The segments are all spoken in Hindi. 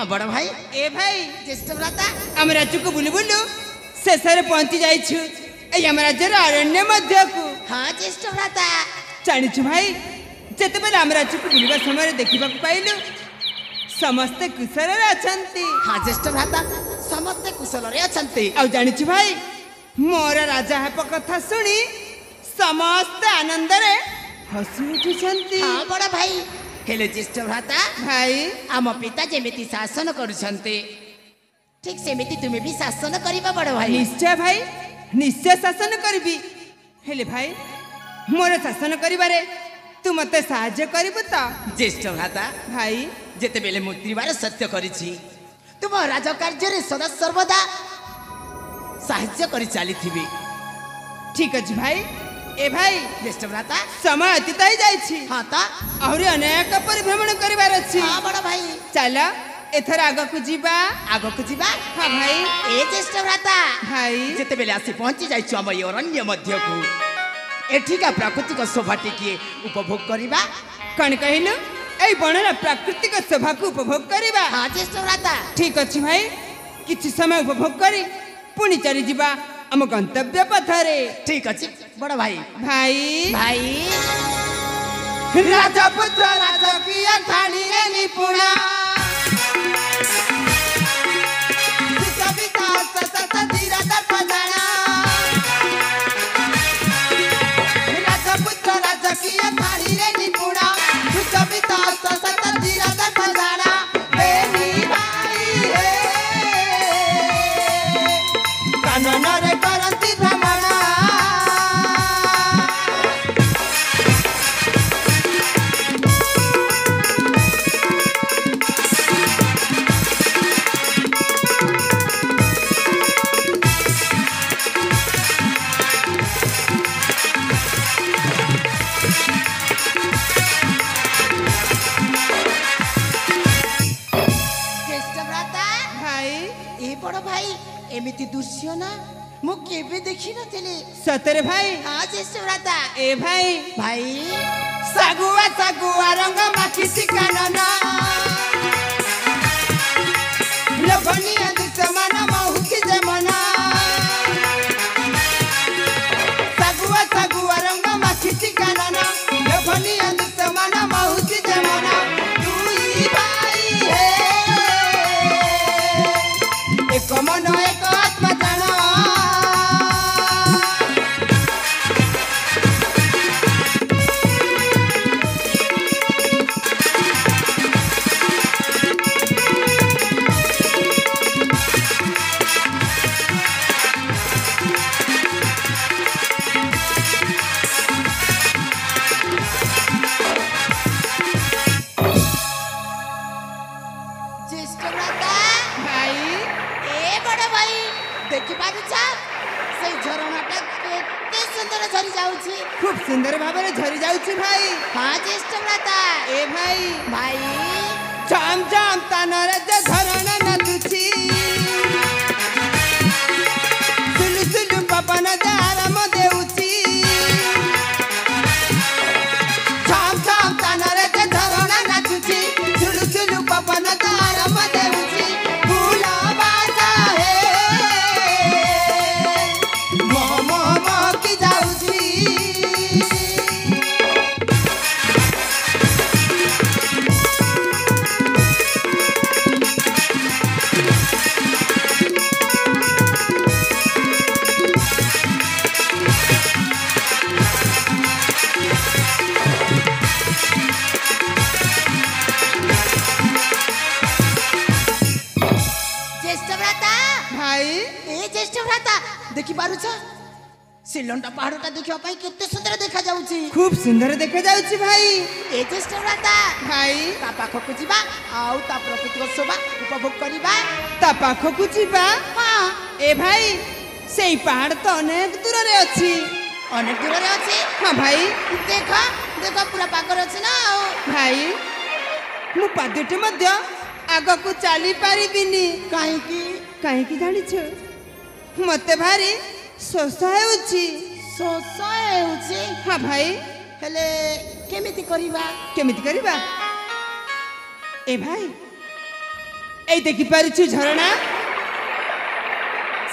बड़ भाई ए भाई ज्येष्ठ भ्राता आम राज्य को बुलु बुलु शेष पहुंची जाइछु आम राज्यर अरण्य मध्य को। हाँ ज्येष्ठ भ्राता जानिछु भाई जिते बेले आम राज्य को बुलवा समय देखा पाइलु समस्ते कुशल अछंती। हाँ ज्येष्ठ भ्राता समस्ते कुशल रे अछंती। आ जानिछु भाई मोर राजा हेप कथा सुनी समस्ते आनंद रे हसी उठुछंती। हाँ बड़ भाई हेले ज्येष्ठ भ्राता भाई आम पिता जेमिति शासन करुछंती ठीक सेमिति तुमे भी शासन करिबा बड़ भाई। निश्चय भाई निश्चय शासन करबी हेले भाई मोर शासन करिबारे तू मते साहाय्य करिबु त। ज्येष्ठ भ्राता भाई जेते बेले मु त्रिवार सत्य करिछि तुम राज कार्य रे सदा सर्वदा साहाय्य करि चाली थिबी। ठीक अछि भाई। ए भाई ज्येष्ठ भ्राता समय अतीताई जाइछि। हाँ ता आहुरी अनेक परिभ्रमण करिबार अछि। हाँ बड़ भाई चल एथर आगकु जीवा। आगकु जीवा। हाँ भाई ए ज्येष्ठ भ्राता भाई जेते बेले आसी पहुंची जाइछु हम अरण्य मध्य को एठिका प्राकृतिक शोभा टिके उपभोग करिबा। कण कहिलु ए बनर प्राकृतिक शोभा को उपभोग करिबा। हाँ ज्येष्ठ भ्राता ठीक अछि भाई किछि समय उपभोग करी पुणी चली जीवा हम गंतव्य पथरे। ठीक अछि बड़ भाई। भाई भाई राजपुत्र राजकीय ठाणी रे निपुणा कविता सतत धीरज पजाना राजपुत्र राजकीय ठाणी रे निपुणा कविता सतत धीरज पजाना बेनी भाई हे कानन रे करंती भ्रमणा। एमिति दृश्य ना मु केबे देखि नथिले। सतरे भाई। हाँ ज्येष्ठ भ्राता। ए भाई भाई सागुआ सागुआ रंग माखी कानन लवनिया दुश्मन महुकी जमना सागुआ सागुआ रंग माखी कानन लवनिया दुश्मन महुकी जमना दुई भाई हे एक मन एक आत्मा जाना। खूब सुंदर भाव झरी जाउछि भाई। हाँ ज्येष्ठ भ्राता। ए भाई भाई जाम जाम तानर जे झरण नदुछि सुलु सुलु पवन जे आराम देउछि जाम जाम तानर जे झरण नदुछि सुलु सुलु पवन जे आराम देउछि फूला बाजा हे मोह मोह मोह की जाउछि। देखि पारुछ सिलंटा पहाड़टा देखिबा पई केते सुंदर देखा जाउछि। खूब सुंदर देखा जाउछि भाई। ए ज्येष्ठ भ्राता भाई ता पाखकु जिबा आउ ता प्राकृतिक शोभा उपभोग करिबा। ता पाखकु जिबा। हां ए भाई सेई पहाड़ तो अनेक दूर रे अछि। अनेक दूर रे अछि। हां भाई देखा देखा पूरा पाकर अछि ना। भाई मु पादटे मध्य आगो को चली पारिबिनी। काहे की काहे की जानि छ मते भारी शोष हेउछि। शोष हेउछि। हां भाई हेले केमिति करिबा केमिति करिबा। ए भाई এই দেখি পারিছু ঝরଣା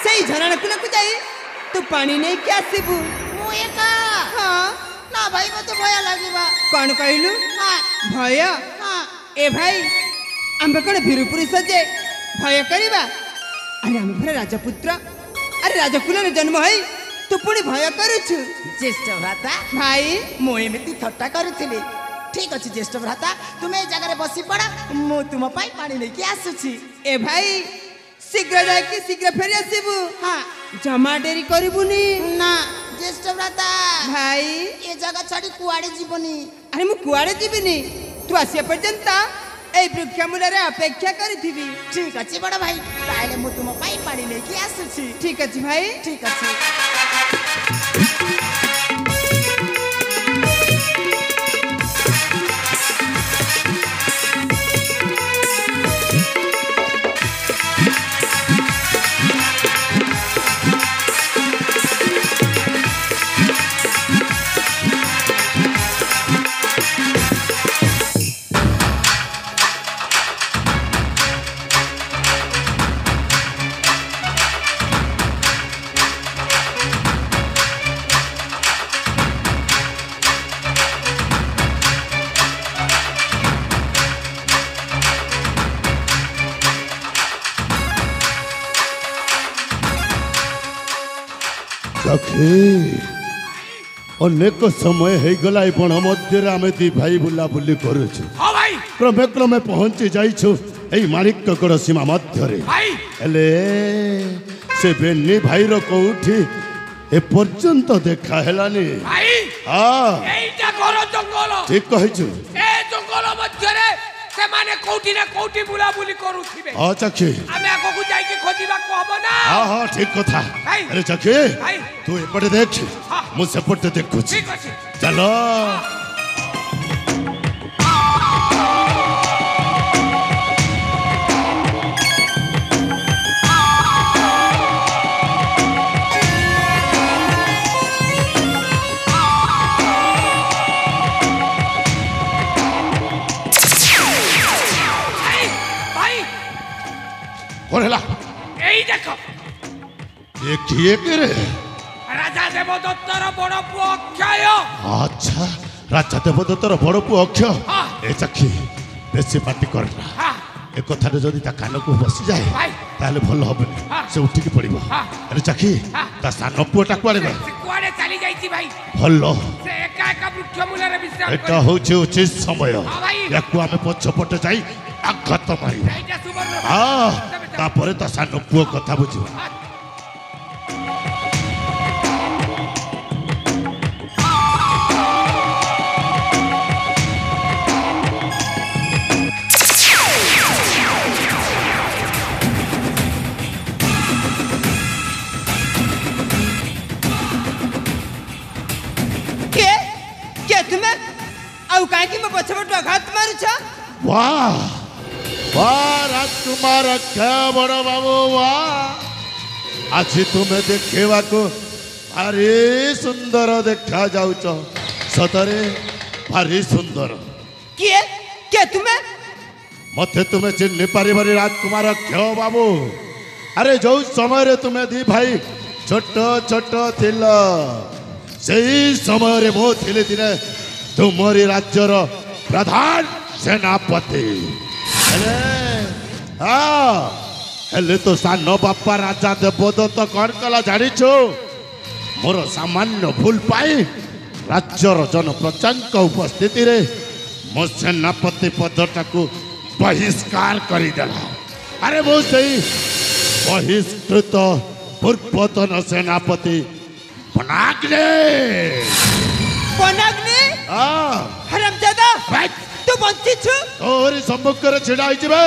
সেই ঝরଣା কূলକୁ যাই তু পানি নেই কি আসিবু ମୁଁ ଏକା ହଁ ନା ଭାଇ ମତେ ଭୟ ଲାଗିବା କଣ କହିଲୁ ହଁ ଭୟ ହଁ ए भाई आम्बे कौन भीरु पुरुष जे भय करिबा अरे आम भरे राजपुत्र अरे राजकुल जन्म है तू पुणी भय करुछु ज्येष्ठ भ्राता भाई ମୁଁ ଏମିତି ଥଟ୍ଟା କରୁଥିଲି ଠିକ ଅଛି ଜ୍ୟେଷ୍ଠ ଭ୍ରାତା ତୁମେ ଏ ଜାଗାରେ ବସି ପଡ଼ ମୁଁ ତୁମ ପାଇଁ ପାଣି ନେଇକି ଆସୁଛି ए भाई शीघ्र जाके शीघ्र फेरी आसीबु ହଁ जमा डेरी करिबुनी ନା ଜ୍ୟେଷ୍ଠ ଭ୍ରାତା भाई ଏ ଜାଗା ଛାଡ଼ି କୁଆଡ଼େ ଯିବନି अरे मु कुआड़े जीविनी तू आसिया पर्यंत ए वृक्ष मूलरे अपेक्षा करिथिबी ଠିକ ଅଛି ବଡ଼ ଭାଇ ତାହେଲେ ମୁଁ ତୁମ ପାଇଁ ପାଣି ନେଇକି ଆସୁଛି ठीक अछि भाई ଠିକ ଅଛି सखी अनेक समय हो गला बण मध्य आम दी भाई बुलाबुली करुछु हाँ भाई क्रमे क्रमे पहुंची जाइछु एई माणिक्यगढ़ सीमा मध्य भाई हेले से बेन्नी भाई रो कोठी ए पर्यंत देखा हेलानी भाई हाँ এইটা ঘর জঙ্গল ठीक कहिछु এই জঙ্গল মধ্যরে সেমানে কোউটি না কোউটি বুলাবুলি করুথিবে हाँ चखी আমি আগকু যাইকি খোঁজিବାକୁ হব না हाँ हाँ ठीक कथा भाई। अरे चखी भाई। तू एपटे देख हाँ। मु सेपटे देखुछि ঠিক আছে चलो ভাই ভাই कौन हेला এই দেখো ये किए करे রাজা দেবদত্তর বড় পুଅ অক্ষয় अच्छा राजा देवदत्तर बड़ पु अक्षय हाँ। ए चखी बेसी पार्टी करना হ্যাঁ ए कथारे जदि ता कान को बसी जाए भाई। ताले भल हबनी हाँ। से उठिकी पड़िबो हाँ। अरे चखी हाँ। ता सान पुटा कुआरे गला সে কুয়াড়ে চালি যাইছি ভাই भल সে একা একা বৃক্ষ মূলরে বিশ্রাম एटा করে होचे उचित समय हाँ भाई। याकू आमे पछपटे जाई आघात मारिबा এইটা সুবর্ণ हां तापरे ता सान पुओ कथा बुझिबो के तुम्हें आउ काहे कि म पछपट आघात मारुछ वाह वाह राजकुमार क्या बड़ बाबू वाह आज तुम्हें देखेवा को भारी सुंदर देखा जाउच सतरे भारी सुंदर के तुम्हें मते तुम्हें चिन्ह पारिबारी राजकुमार क्यों बाबू अरे जो समय रे तुम्हें दी भाई छोट छोट थिल सही समय रे मो थिले दिने तुमरी राज्यर प्रधान सेनापति हेले हाँ हेले तो सान बापा राजा देवदत्त कौन कला जानिछु मोर सामान्य भूल पाई राज्यर जन प्रजांक उपस्थिति रे मो सेनापति पदटाकू बहिष्कार करदेला अरे वो सही बहिष्कृत पूर्वतन सेनापति बनाग्ने बनाग्नि हाँ हरामजादा भाई तू बंची छु तोरी सम्मुख रे छिड़ा आइछि बे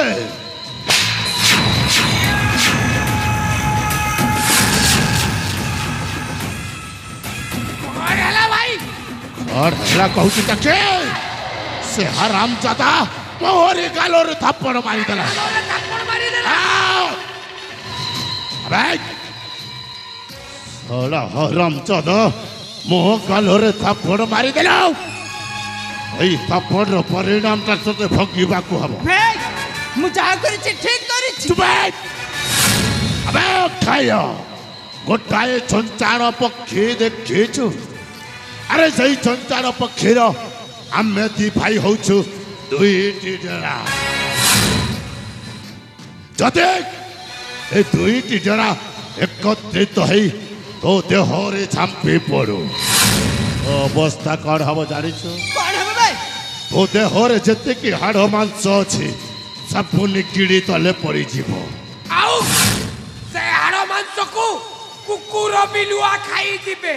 और हला भाई और हला कहूची तके से हराम जादा तोरी गालोर थप्पड़ मारी देला ওরে থাপ্পড় মারি দেলা भाई ओला हराम जादा मो गालोर थप्पड़ मारी देला एई थप्पड़ परिणाम ता तते भगिबा को हबो भाई मु जा करिछि ठीक करी ଅଛି। ଚୁପ୍! ଆବେ ଖାୟ ଗୋଟାଏ ଚଞ୍ଚାଣ ପକ୍ଷୀ ଦେଖିଛୁ? ଆରେ ସେଇ ଚଞ୍ଚାଣ ପକ୍ଷୀର ଆମେ ଦି ଭାଇ ହଉଛୁ ଦୁଇଟି ଡେରା। ଯଦି ଏ ଦୁଇଟି ଡେରା একত্রিত ହେଇ ତୋ ଦେହରେ ଝାମ୍ପି ପଡୁ ଅବସ୍ଥା କ'ଣ ହବ ଜାଣିଛୁ? କଣ ହବ ଭାଇ? ତୋ ଦେହରେ ଯେତିକି ହାଡ଼ ମାଂସ ଅଛି ସବୁ ନିକିଡ଼ି ତଳେ ପଡ଼ିଯିବ। ଆଉ ସେ ହାଡ଼ ମାଂସକୁ କୁକୁର ବିଲୁଆ ଖାଇଯିବେ।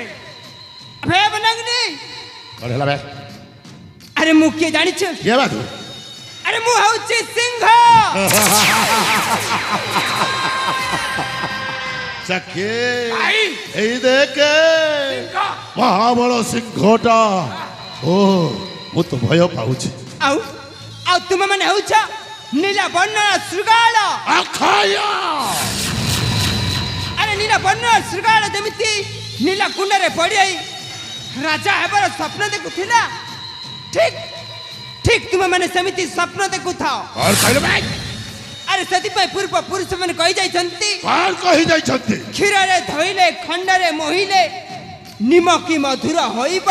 ଭାଇ ବନାଙ୍ଗନି କ'ଣ ହେଲା ବେ? ଆରେ ମୁଁ କିଏ ଜାଣିଛ? କିଏ ବା ତୁ? ଆରେ ମୁଁ ହଉଛି ସିଂହ। ଚାକେ ଭାଇ ଏଇ ଦେଖେ ସିଂହ। ମହାବଳ ସିଂହଟା। ଓ ମୁଁ ତ ଭୟ ପାଉଛି। ଆଉ ଆଉ ତୁମେ ମାନେ ହଉଛ ନୀଳ ବର୍ଣ୍ଣର ଶୃଗାଳ। ଅକ୍ଷୟ ଆରେ ନୀଳ ବର୍ଣ୍ଣର ଶୃଗାଳ ଯେମିତି ନୀଳ କୁଣ୍ଡରେ ପଡ଼ିଯାଇ ରାଜା ହେବାର ସ୍ୱପ୍ନ ଦେଖୁଥିଲା, ଠିକ ଠିକ ତୁମେ ମାନେ ସେମିତି ସ୍ୱପ୍ନ ଦେଖୁଥାଅ। କ'ଣ କହିଲୁ ଭାଇ? ଆରେ ସେଥିପାଇଁ ପୂର୍ବ ପୁରୁଷ ମାନେ କହିଯାଇଛନ୍ତି, କ'ଣ କହିଯାଇଛନ୍ତି? କ୍ଷୀରରେ ଧୋଇଲେ ଖଣ୍ଡରେ ମୋହିଲେ ନିମକି ମଧୁର ହୋଇବ।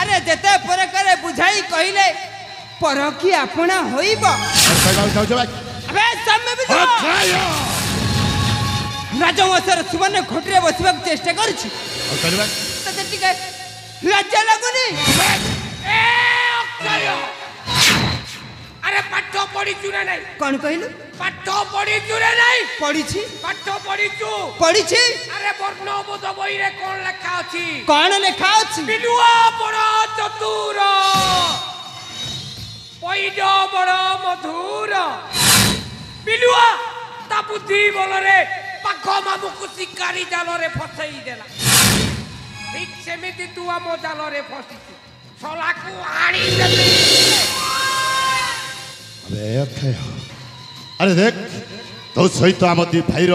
ଆରେ ଯେତେ ପରକରେ ବୁଝାଇ କହିଲେ ପରକି ଆପଣା ହୋଇବ। ଆବେ ତମେ ବି ଯାଅ। ଅକ୍ଷୟ ରାଜବଂଶର ସୁବର୍ଣ୍ଣ ଖୋଟିରେ ବସିବାକୁ ଚେଷ୍ଟା କରୁଛି, ତତେ ଟିକେ ଲଜ୍ଜା ଲାଗୁନି? ଏ ଅକ୍ଷୟ, ଆରେ ପାଠ ପଢିଛୁ ନା ନାଇଁ? କଣ କହିଲୁ? ପାଠ ପଢିଛୁ ନା ନାଇଁ? ପଢିଛି ପାଠ ପଢିଛୁ? ପଢିଛି। ଆରେ ବର୍ଣ୍ଣବୋଧ ବହିରେ କଣ ଲେଖା ଅଛି? କଣ ଲେଖା ଅଛି? ବିଲୁଆ ବଡ ଚତୁର, ପଇଡ ବଡ ମଧୁର। ବିଲୁଆ ତା ବୁଦ୍ଧି ବଳରେ ପାଖ ମାମୁକୁ ଶିକାରୀ ଜାଲରେ ଫସେଇ ଦେଲା। ଠିକ ସେମିତି ତୁ ଆମ ଜାଲରେ ଫସିଛୁ, ଶଳାକୁ ଆଣିଦେବି। अबे अक्षय अरे देख तो सहित आम दी भाईर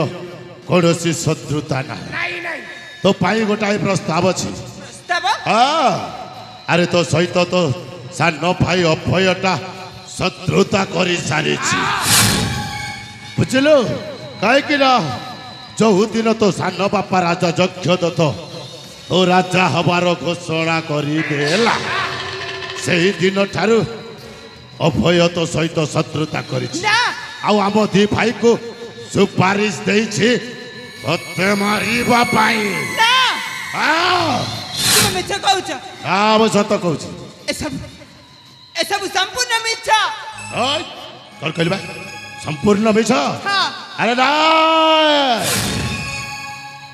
कौनसी शत्रुता ना ନାଇଁ ନାଇଁ तो पाई गोटाए प्रस्ताव अछि। ପ୍ରସ୍ତାବ? हाँ अरे तो सहित तो सान भाई अभयटा शत्रुता करी सारी बुझलु कहीं ना जो दिन तो सान बापा राजा जक्षदत्त तो राजा हबार घोषणा करदेला से दिन ठारू अभय तो सहित शत्रुता करी ନା आउ आम दी भाई को सुपारिश देछि तते मारिबा पाई। ନା हाँ ତୁମେ ମିଛ କହୁଛ। हाँ ମୁଁ ସତ କହୁଛି। ଏସବୁ ସମ୍ପୂର୍ଣ୍ଣ ମିଛ। ଓଇ କଣ କହିବା ସମ୍ପୂର୍ଣ୍ଣ ମିଛ? ହଁ ଆରେ ନା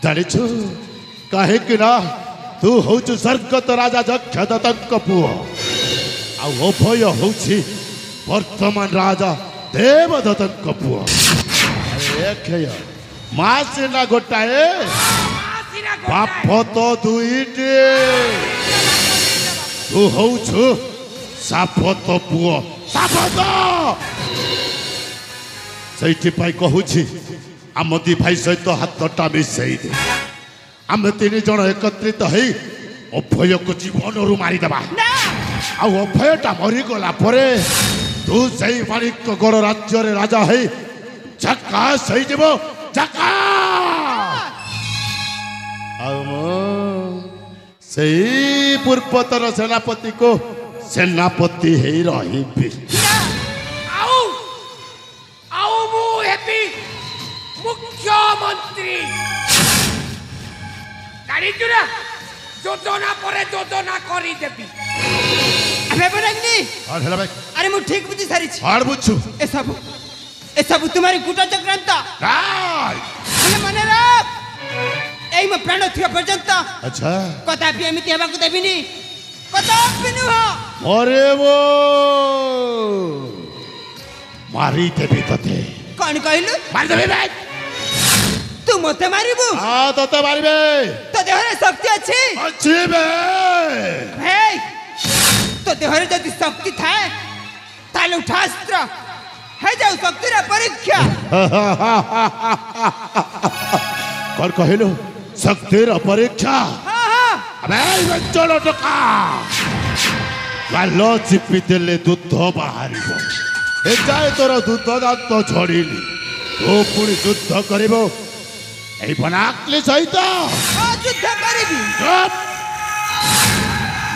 ଜାଣିଛୁ କାହିଁକି ନା ତୁ ହଉଛୁ ସ୍ୱର୍ଗତ ରାଜା ଯକ୍ଷଦତ୍ତଙ୍କ ପୁଅ ଆଉ ଅଭୟ ହଉଛି ବର୍ତ୍ତମାନ ରାଜା ଦେବଦତ୍ତଙ୍କ ପୁଅ। ଆରେ ଅକ୍ଷୟ ମା ସିନା ଗୋଟାଏ ଆସିନା ବାପ ତ ଦୁଇଟି। ତୁ ହଉଛୁ ସାପତ ପୁଅ ସାପତ। ସେଇଥିପାଇଁ କହୁଛି ଆମ ଦି ଭାଇ ସହିତ ହାତଟା ମିଶେଇ ଦେ। ଆମେ ତିନି ଜଣ ଏକତ୍ରିତ ହେଇ ଅଭୟକୁ ଜୀବନରୁ ମାରିଦେବା। ନା ଆଉ ଅଭୟଟା ମରିଗଲା ପରେ ତୁ ସେଇ ମାଣିକଗଡ଼ ରାଜ୍ୟରେ ରାଜା ହେଇ ଝାକାସ୍ ହେଇଯିବ ଝାକାସ୍। ଆଉ ମୁଁ ସେଇ ପୂର୍ବତନ ସେନାପତିକୁ ସେନାପତି ହେଇ ରହିବି। ଆଉ ଆଉ ମୁଁ ହେବି ମୁଖ୍ୟମନ୍ତ୍ରୀ। ଜାଣିଛୁ ନା ଯୋଜନା ପରେ ଯୋଜନା କରିଦେବି। ଆମେ ବନାଙ୍ଗନି କ'ଣ ହେଲା ଭାଇ? ଆରେ ମୁଁ ଠିକ ବୁଝି ସାରିଛି। କ'ଣ ବୁଝୁ? ଏସବୁ ତୁମାରି କୁଟ ଚକ୍ରାନ୍ତ। ନାଇଁ। ହେଲେ ମନେ ରଖ ଏଇ ମୋ ପ୍ରାଣ ଥିବା ପର୍ଯ୍ୟନ୍ତ ଆଚ୍ଛା କଦାପି ଏମିତି ହେବାକୁ ଦେବିନି। କଦାପି ନୁହଁ। ଅରେ ବୋ ମାରିଦେବି ତତେ। କଣ କହିଲୁ? ମାରିଦେବି ଭାଇ। ତୁ ମତେ ମାରିବୁ? ହଁ ତତେ ମାରିବେ। ତୋ ଦେହରେ ଶକ୍ତି ଅଛି? ଅଛି ବେ। ହେଇ ତୋ ଦେହରେ ଯଦି ଶକ୍ତି ଥାଏ ତାହେଲେ ଉଠାସ୍ତ୍ର ହେଇଯାଉ ଶକ୍ତିର ପରୀକ୍ଷା। କ'ଣ କହିଲୁ? ଶକ୍ତିର ପରୀକ୍ଷା? ହଁ ହଁ ଆବେ ଅଞ୍ଚଳ ଟୋକା ଗାଲ ଚିପି ଦେଲେ ଦୁଧ ବାହାରିବ। ଏ ଯାଏ ତୋର ଦୂତ ଦାନ୍ତ ଝଡ଼ିନି ତୁ ପୁଣି ଯୁଦ୍ଧ କରିବ এই বনাকলি সহিত যুদ্ধ করিবি চুপ!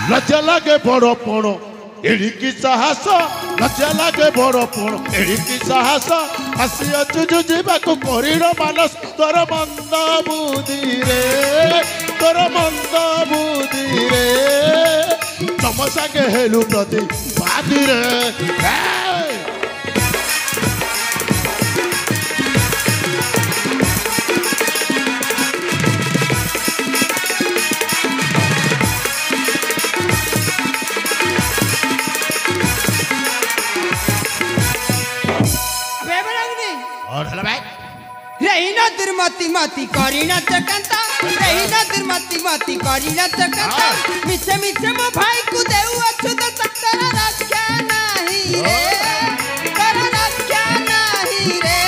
লজ্জা লাগে বড় পণ এড়িকি সাহস লজ্জা লাগে বড় পণ এড়িকি সাহস আসিଅଛୁ ଯୁଜିବାକୁ କରିଣ ମାନସ ତୋର ମନ୍ଦ ବୁଦ୍ଧିରେ ତୋର ମନ୍ଦ ବୁଦ୍ଧିରେ ତମ ସାଙ୍ଗେ ହେଲୁ ପ୍ରତି ବାଦିରେ और हेलो भाई रही न दुर्मति मति करी न चकंता रही न दुर्मति मति करी न चकंता मिछे मिछे मो भाई को देउ अछु तो सत्तर रक्षा नहीं रे कर रक्षा नहीं रे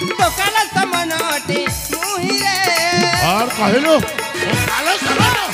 तो काला समन अटे मुही रे और कहलो कालो समान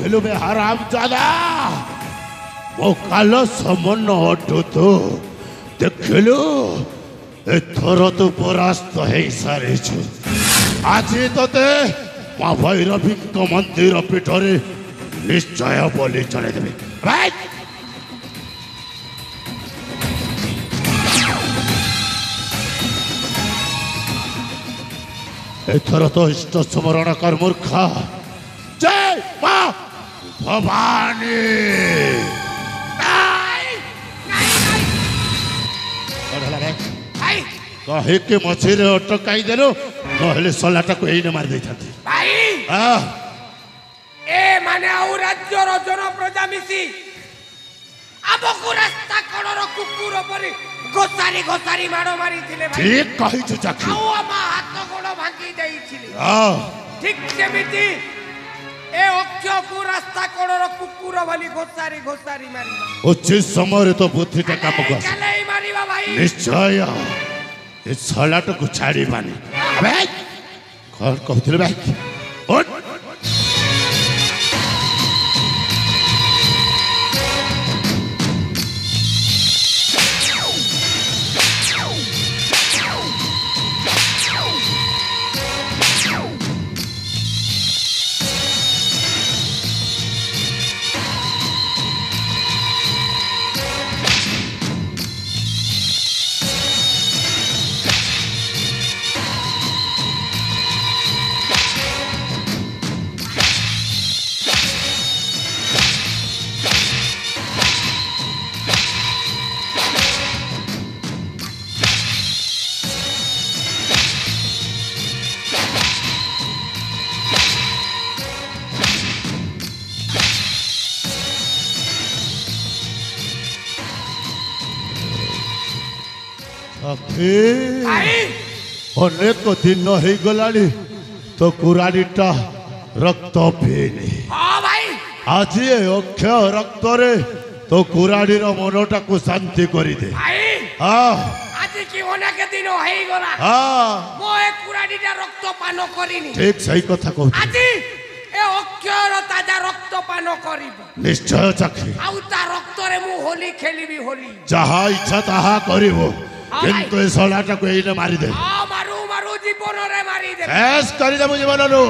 कहूलु में हराम जादा मो काल समन अटु तो देखलु एथर तू परास्त हो सारी आज ते माँ भैरवी मंदिर पीठरे निश्चय बोली चले देवे एथर तो इष्ट स्मरण कर मूर्खा जय माँ भवानी कहे के मछीरे अटकाई देलो नहले सलाटा को एने मार दे थाती भाई ए माने आउ राज्यर जन प्रजा मिसी आबकु रास्ता कणर कुकुर परी गोसारी गोसारी मारो मारी थिले भाई ठीक कहि छु चाखी आउ आमा हाथ गोड़ भांगी देई थिले ठीक सेमिति ए अक्षय को रास्ता कणर कुकुर भली गोसारी गोसारी मारी उचित समय तो बुद्धि का काम कर काले मारीबा भाई निश्चय ये सलाटा को छाड़ी बानी अबे कौन कहथिले भाई उठ अनेक दिन हो गलानी तो कुरानीटा रक्त पीनी हां भाई आज ये अक्षय रक्त रे तो कुरानी रो मनटा को शांति करी दे भाई हां आज की होना के दिन हो गला हां मो ए कुरानीटा रक्त पान करिनी ठीक सही कथा कहू आज ए अक्षय रो ताजा रक्त पान करिबो निश्चय चाखी आउ ता रक्त रे मु होली खेलिबी होली जहा इच्छा ताहा करिवो किंतु ए सलाटा को एने मारी दे हां मारू मारू जीवन रे मारी दे ऐस करी दे जीवन नु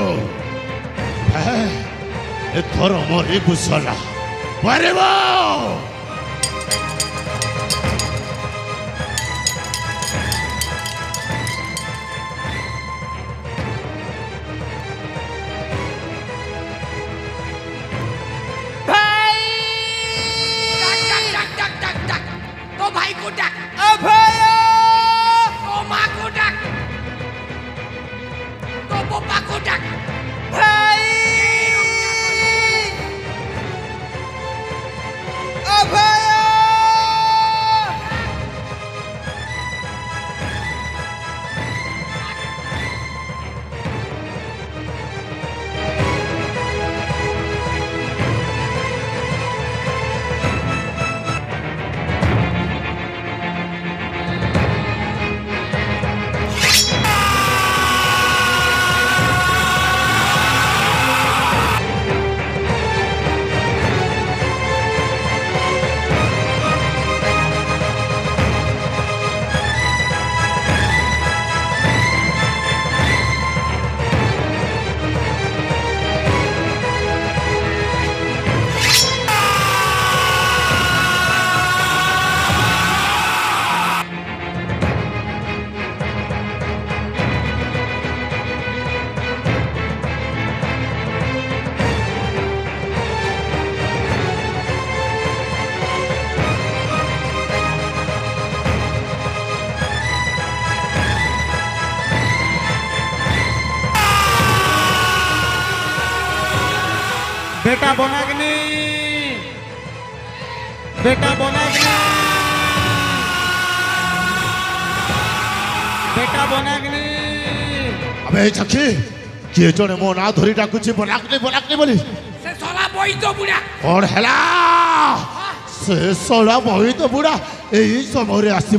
ए थोर मोरी बुसला मारिबो बेटा बनाग्नि बेटा बनाग्नि बेटा बनाग्नि अबे चखी किए जने मो ना धरी डाकुची बनाग्नि बोली से सोला बई तो बुढ़ा कौन हैला से सोला बही तो बुढ़ा यही समय आसी